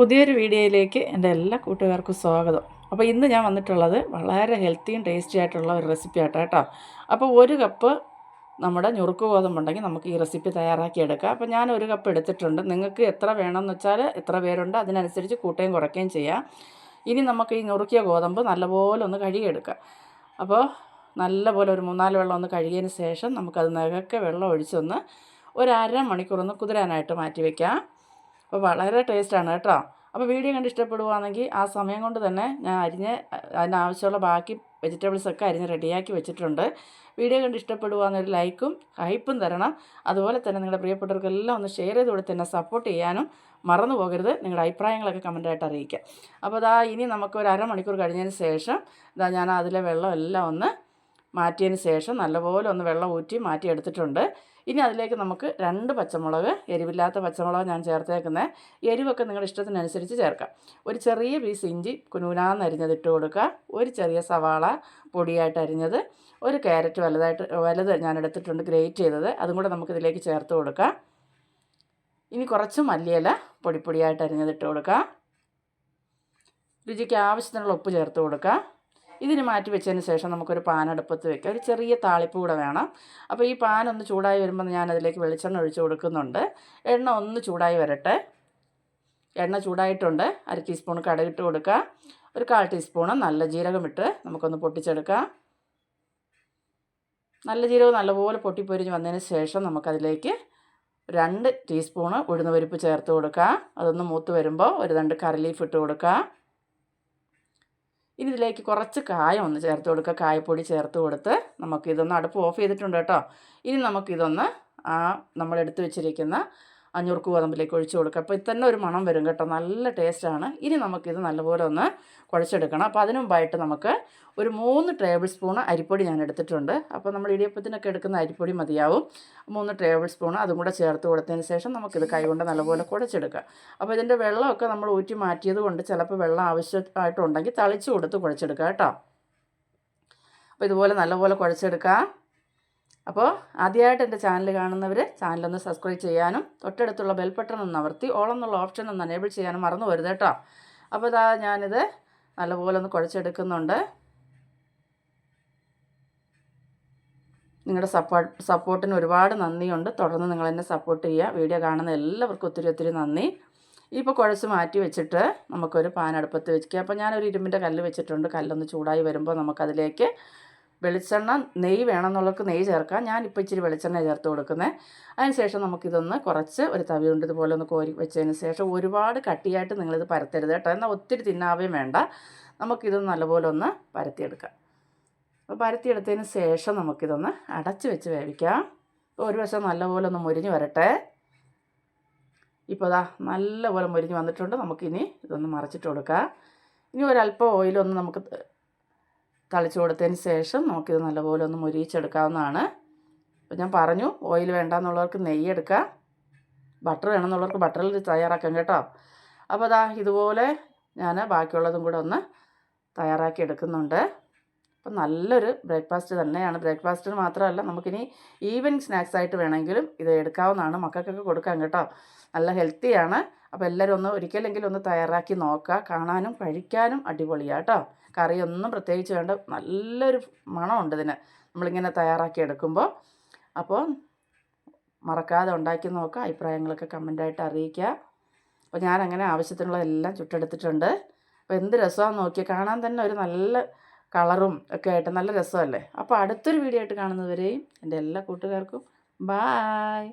പുതിയൊരു വീഡിയോയിലേക്ക് എൻ്റെ എല്ലാ കൂട്ടുകാർക്കും സ്വാഗതം. അപ്പോൾ ഇന്ന് ഞാൻ വന്നിട്ടുള്ളത് വളരെ ഹെൽത്തിയും ടേസ്റ്റി ആയിട്ടുള്ള ഒരു റെസിപ്പി ആട്ടോ കേട്ടോ. അപ്പോൾ ഒരു കപ്പ് നമ്മുടെ നുറുക്ക് ഗോതമ്പുണ്ടെങ്കിൽ നമുക്ക് ഈ റെസിപ്പി തയ്യാറാക്കി എടുക്കാം. അപ്പോൾ ഞാൻ ഒരു കപ്പ് എടുത്തിട്ടുണ്ട്. നിങ്ങൾക്ക് എത്ര വേണമെന്ന് വെച്ചാൽ എത്ര പേരുണ്ട് അതിനനുസരിച്ച് കൂട്ടുകയും കുറയ്ക്കുകയും ചെയ്യാം. ഇനി നമുക്ക് ഈ നുറുക്കിയ ഗോതമ്പ് നല്ലപോലെ ഒന്ന് കഴുകിയെടുക്കാം. അപ്പോൾ നല്ലപോലെ ഒരു 3-4 വെള്ളം ഒന്ന് കഴുകിയതിന് ശേഷം നമുക്കത് നികക്കെ വെള്ളം ഒഴിച്ചൊന്ന് ഒരു അരമണിക്കൂറൊന്ന് കുതിരാനായിട്ട് മാറ്റി വയ്ക്കാം. അപ്പോൾ വളരെ ടേസ്റ്റാണ് കേട്ടോ. അപ്പോൾ വീഡിയോ കണ്ട് ഇഷ്ടപ്പെടുകയാണെങ്കിൽ ആ സമയം കൊണ്ട് തന്നെ ഞാൻ അതിനാവശ്യമുള്ള ബാക്കി വെജിറ്റബിൾസൊക്കെ അരിഞ്ഞ് റെഡിയാക്കി വെച്ചിട്ടുണ്ട്. വീഡിയോ കണ്ട് ഇഷ്ടപ്പെടുകയാണെങ്കിൽ ലൈക്കും ഹൈപ്പും തരണം. അതുപോലെ തന്നെ നിങ്ങളുടെ പ്രിയപ്പെട്ടവർക്കെല്ലാം ഒന്ന് ഷെയർ ചെയ്ത് കൊടുത്ത് തന്നെ സപ്പോർട്ട് ചെയ്യാനും മറന്നു പോകരുത്. നിങ്ങളുടെ അഭിപ്രായങ്ങളൊക്കെ കമൻറ്റായിട്ട് അറിയിക്കുക. അപ്പോൾ ഇനി നമുക്ക് ഒരു അരമണിക്കൂർ കഴിഞ്ഞതിന് ശേഷം ഞാൻ അതിലെ വെള്ളം എല്ലാം ഒന്ന് മാറ്റിയതിന് ശേഷം നല്ലപോലെ ഒന്ന് വെള്ളം ഊറ്റി മാറ്റിയെടുത്തിട്ടുണ്ട്. ഇനി അതിലേക്ക് നമുക്ക് 2 പച്ചമുളക്, എരിവില്ലാത്ത പച്ചമുളക് ഞാൻ ചേർത്തേക്കുന്നത്. എരിവൊക്കെ നിങ്ങളുടെ ഇഷ്ടത്തിനനുസരിച്ച് ചേർക്കാം. ഒരു ചെറിയ പീസ് ഇഞ്ചി കുനുകുനാന്ന് അരിഞ്ഞതിട്ട് കൊടുക്കുക. ഒരു ചെറിയ സവാള പൊടിയായിട്ട് അരിഞ്ഞത്, ഒരു ക്യാരറ്റ് വലുത് ഞാൻ എടുത്തിട്ടുണ്ട് ഗ്രേറ്റ് ചെയ്തത്, അതും കൂടെ നമുക്കിതിലേക്ക് ചേർത്ത് കൊടുക്കാം. ഇനി കുറച്ച് മല്ലിയില പൊടിയായിട്ട് അരിഞ്ഞതിട്ട് കൊടുക്കുക. രുചിക്ക് ആവശ്യത്തിനുള്ള ഉപ്പ് ചേർത്ത് കൊടുക്കുക. ഇതിന് മാറ്റി വെച്ചതിന് ശേഷം നമുക്കൊരു പാൻ അടുപ്പത്ത് വെക്കാം. ഒരു ചെറിയ താളിപ്പ് കൂടെ വേണം. അപ്പോൾ ഈ പാൻ ഒന്ന് ചൂടായി വരുമ്പോൾ ഞാനതിലേക്ക് വെളിച്ചെണ്ണ ഒഴിച്ച് കൊടുക്കുന്നുണ്ട്. എണ്ണ ഒന്ന് ചൂടായി വരട്ടെ. എണ്ണ ചൂടായിട്ടുണ്ട്. 1 ടീസ്പൂൺ കടുകിട്ട് കൊടുക്കുക. ഒരു 1/4 ടീസ്പൂൺ നല്ല ജീരകം ഇട്ട് നമുക്കൊന്ന് പൊട്ടിച്ചെടുക്കാം. നല്ല ജീരകം നല്ലപോലെ പൊട്ടിപ്പൊരിഞ്ഞ് വന്നതിന് ശേഷം നമുക്കതിലേക്ക് 2 ടീസ്പൂൺ ഉഴുന്നുപരിപ്പ് ചേർത്ത് കൊടുക്കുക. അതൊന്ന് മൂത്ത് വരുമ്പോൾ ഒരു 2 കറി ലീഫ് ഇട്ട് കൊടുക്കുക. ഇനി ഇതിലേക്ക് കുറച്ച് കായം ഒന്ന് ചേർത്ത് കൊടുക്കുക. കായപ്പൊടി ചേർത്ത് കൊടുത്ത് നമുക്കിതൊന്ന് അടുപ്പ് ഓഫ് ചെയ്തിട്ടുണ്ട് കേട്ടോ. ഇനി നമുക്കിതൊന്ന് നമ്മളെടുത്ത് വെച്ചിരിക്കുന്ന നുറുക്ക് ഗോതമ്പിലേക്ക് ഒഴിച്ച് കൊടുക്കുക. അപ്പോൾ ഇത് തന്നെ ഒരു മണം വരും കേട്ടോ, നല്ല ടേസ്റ്റാണ്. ഇനി നമുക്കിത് നല്ലപോലെ ഒന്ന് കുഴച്ചെടുക്കണം. അപ്പോൾ അതിനു മുമ്പായിട്ട് നമുക്ക് ഒരു 3 ടേബിൾ സ്പൂൺ അരിപ്പൊടി ഞാൻ എടുത്തിട്ടുണ്ട്. അപ്പോൾ നമ്മൾ ഇടിയപ്പത്തിനൊക്കെ എടുക്കുന്ന അരിപ്പൊടി മതിയാവും. 3 ടേബിൾ സ്പൂൺ അതും കൂടെ ചേർത്ത് കൊടുത്തതിന് ശേഷം നമുക്കിത് കൈകൊണ്ട് നല്ലപോലെ കുഴച്ചെടുക്കാം. അപ്പോൾ ഇതിൻ്റെ വെള്ളമൊക്കെ നമ്മൾ ഊറ്റി മാറ്റിയത് കൊണ്ട് ചിലപ്പോൾ വെള്ളം ആവശ്യമായിട്ടുണ്ടെങ്കിൽ തളിച്ച് കൊടുത്ത് കുഴച്ചെടുക്കുക കേട്ടോ. അപ്പോൾ ഇതുപോലെ നല്ലപോലെ കുഴച്ചെടുക്കാം. അപ്പോൾ ആദ്യമായിട്ട് എൻ്റെ ചാനൽ കാണുന്നവർ ചാനലൊന്ന് സബ്സ്ക്രൈബ് ചെയ്യാനും തൊട്ടടുത്തുള്ള ബെൽ ബട്ടൺ ഒന്ന് അമർത്തി ഓൾ എന്നുള്ള ഓപ്ഷൻ ഒന്ന് എനേബിൾ ചെയ്യാനും മറന്നു വരുത് കേട്ടോ. അപ്പോൾ ഞാനിത് നല്ലപോലെ ഒന്ന് കുഴച്ചെടുക്കുന്നുണ്ട്. നിങ്ങളുടെ സപ്പോർട്ടിന് ഒരുപാട് നന്ദിയുണ്ട്. തുടർന്ന് നിങ്ങൾ എന്നെ സപ്പോർട്ട് ചെയ്യുക. വീഡിയോ കാണുന്ന എല്ലാവർക്കും ഒത്തിരി നന്ദി. ഇപ്പോൾ കുഴച്ച് മാറ്റി വെച്ചിട്ട് നമുക്കൊരു പാൻ അടുപ്പത്ത് വെക്കുക. അപ്പോൾ ഞാനൊരു ഇരുമ്പിൻ്റെ കല്ല് വെച്ചിട്ടുണ്ട്. കല്ലൊന്ന് ചൂടായി വരുമ്പോൾ നമുക്കതിലേക്ക് വെളിച്ചെണ്ണ, നെയ്യ് വേണമെന്നുള്ളവർക്ക് നെയ്യ് ചേർക്കാം. ഞാനിപ്പോൾ ഇച്ചിരി വെളിച്ചെണ്ണ ചേർത്ത് കൊടുക്കുന്നത്. അതിനുശേഷം നമുക്കിതൊന്ന് കുറച്ച് ഒരു തവി കൊണ്ട് ഇതുപോലെ ഒന്ന് കോരി വെച്ചതിന് ശേഷം ഒരുപാട് കട്ടിയായിട്ട് നിങ്ങളിത് പരത്തരുത് കേട്ടോ. എന്നാൽ ഒത്തിരി തിന്നാവുകയും വേണ്ട. നമുക്കിതൊന്ന് നല്ലപോലെ ഒന്ന് പരത്തിയെടുക്കാം. അപ്പോൾ പരത്തിയെടുത്തതിന് ശേഷം നമുക്കിതൊന്ന് അടച്ച് വെച്ച് വേവിക്കാം. അപ്പോൾ ഒരു വശം നല്ലപോലെ ഒന്ന് മുരിഞ്ഞ് വരട്ടെ. ഇപ്പോൾ നല്ലപോലെ മുരിഞ്ഞ് വന്നിട്ടുണ്ട്. നമുക്കിനി ഇതൊന്ന് മറിച്ചിട്ട് കൊടുക്കാം. ഇനി ഒരല്പം ഓയിലൊന്ന് നമുക്ക് തളിച്ച് കൊടുത്തതിന് ശേഷം നമുക്കിത് നല്ലപോലെ ഒന്ന് മുരിയിച്ചെടുക്കാവുന്നതാണ്. അപ്പോൾ ഞാൻ പറഞ്ഞു, ഓയിൽ വേണ്ടാന്നുള്ളവർക്ക് നെയ്യ് എടുക്കാം, ബട്ടർ വേണമെന്നുള്ളവർക്ക് ബട്ടറിൽ തയ്യാറാക്കാം കേട്ടോ. അപ്പോൾ ഇതുപോലെ ഞാൻ ബാക്കിയുള്ളതും കൂടെ ഒന്ന് തയ്യാറാക്കി എടുക്കുന്നുണ്ട്. അപ്പോൾ നല്ലൊരു ബ്രേക്ക്ഫാസ്റ്റ് തന്നെയാണ്. ബ്രേക്ക്ഫാസ്റ്റിന് മാത്രമല്ല, നമുക്കിനി ഈവനിങ് സ്നാക്സ് ആയിട്ട് വേണമെങ്കിലും ഇത് എടുക്കാവുന്നതാണ്. മക്കൾക്കൊക്കെ കൊടുക്കാം കേട്ടോ. നല്ല ഹെൽത്തിയാണ്. അപ്പോൾ എല്ലാവരും ഒരിക്കലെങ്കിലും ഒന്ന് തയ്യാറാക്കി നോക്കുക. കാണാനും കഴിക്കാനും അടിപൊളിയാണ് കേട്ടോ. കറിയൊന്നും പ്രത്യേകിച്ച് വേണ്ട, നല്ലൊരു മണമുണ്ട് ഇതിന് നമ്മളിങ്ങനെ തയ്യാറാക്കി എടുക്കുമ്പോൾ. അപ്പോൾ മറക്കാതെ ഉണ്ടാക്കി നോക്കുക. അഭിപ്രായങ്ങളൊക്കെ കമൻറ്റായിട്ട് അറിയിക്കുക. അപ്പോൾ ഞാനങ്ങനെ ആവശ്യത്തിനുള്ള എല്ലാം ചുട്ടെടുത്തിട്ടുണ്ട്. അപ്പോൾ എന്ത് രസമാണെന്ന് നോക്കിയാൽ, കാണാൻ തന്നെ ഒരു നല്ല കളറും ഒക്കെ ആയിട്ട് നല്ല രസമല്ലേ. അപ്പോൾ അടുത്തൊരു വീഡിയോ ആയിട്ട് കാണുന്നതുവരെയും എൻ്റെ എല്ലാ കൂട്ടുകാർക്കും ബായ്.